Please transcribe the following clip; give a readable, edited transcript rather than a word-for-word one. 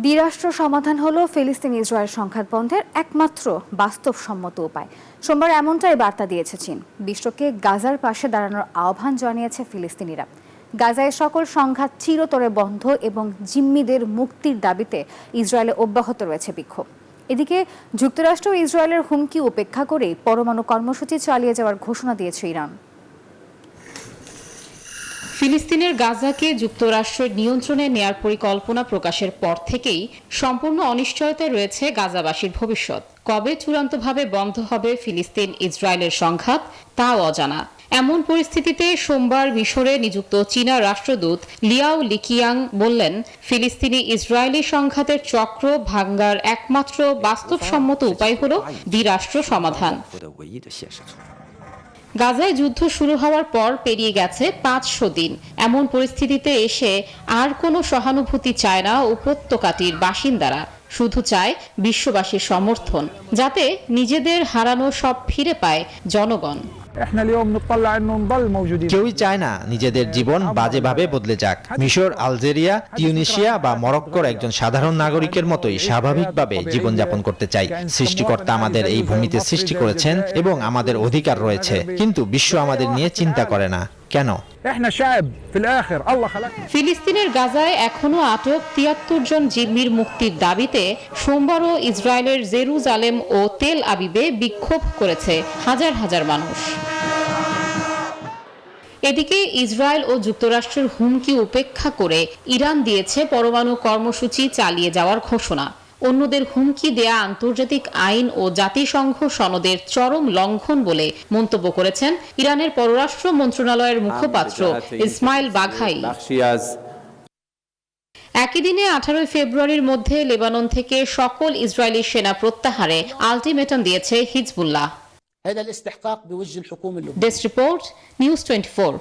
দ্বিরাষ্ট্র সমাধান হলো ফিলিস্তিন ইসরায়েল সংঘাত বন্ধের একমাত্র বাস্তবসম্মত উপায়। সোমবার এমনটাই বার্তা দিয়েছে চীন। বিশ্বকে গাজার পাশে দাঁড়ানোর আহ্বান জানিয়েছে ফিলিস্তিনিরা। গাজায় সকল সংঘাত চিরতরে বন্ধ এবং জিম্মিদের মুক্তির দাবিতে ইসরায়েলে অব্যাহত রয়েছে বিক্ষোভ। এদিকে যুক্তরাষ্ট্র ও ইসরায়েলের হুমকি উপেক্ষা করে পরমাণু কর্মসূচি চালিয়ে যাওয়ার ঘোষণা দিয়েছে ইরান। ফিলিস্তিনের গাজাকে যুক্তরাষ্ট্রের নিয়ন্ত্রণে নেয়ার পরিকল্পনা প্রকাশের পর থেকেই সম্পূর্ণ অনিশ্চয়তায় রয়েছে গাজাবাসীর ভবিষ্যৎ। কবে চূড়ান্তভাবে বন্ধ হবে ফিলিস্তিন ইসরায়েলের সংঘাত তাও অজানা। এমন পরিস্থিতিতে সোমবার মিশরে নিযুক্ত চীনা রাষ্ট্রদূত লিয়াও লিকিয়াং বললেন, ফিলিস্তিনি ইসরায়েলি সংঘাতের চক্র ভাঙ্গার একমাত্র বাস্তবসম্মত উপায় হল দ্বিরাষ্ট্র সমাধান। গাজায় যুদ্ধ শুরু হওয়ার পর পেরিয়ে গেছে 500 দিন। এমন পরিস্থিতিতে এসে আর কোনো সহানুভূতি চায় না উপত্যকাটির বাসিন্দারা, শুধু চায় বিশ্ববাসীর সমর্থন, যাতে নিজেদের হারানো সব ফিরে পায় জনগণ। কেউই চায় না নিজেদের জীবন বাজেভাবে বদলে যাক। মিশর, আলজেরিয়া, টিউনিশিয়া বা মরক্কোর একজন সাধারণ নাগরিকের মতোই স্বাভাবিকভাবে জীবনযাপন করতে চাই। সৃষ্টিকর্তা আমাদের এই ভূমিতে সৃষ্টি করেছেন এবং আমাদের অধিকার রয়েছে, কিন্তু বিশ্ব আমাদের নিয়ে চিন্তা করে না কেন? ফিলিস্তিনের গাজায় এখনো আটক 73 জন জিম্মির মুক্তির দাবিতে সোমবারও ইসরায়েলের জেরুজালেম ও তেল আবিবে বিক্ষোভ করেছে হাজার হাজার মানুষ। এদিকে ইসরায়েল ও যুক্তরাষ্ট্রের হুমকি উপেক্ষা করে ইরান দিয়েছে পরমাণু কর্মসূচি চালিয়ে যাওয়ার ঘোষণা। অন্যদের হুমকি দেয়া আন্তর্জাতিক আইন ও জাতিসংঘ সনদের চরম লঙ্ঘন বলে মন্তব্য করেছেন ইরানের পররাষ্ট্র মন্ত্রণালয়ের মুখপাত্র ইসমাইল বাঘাই। একই দিনে 18 ফেব্রুয়ারির মধ্যে লেবানন থেকে সকল ইসরায়েলি সেনা প্রত্যাহারে আলটিমেটাম দিয়েছে হিজবুল্লাহ। Desk report, news 24।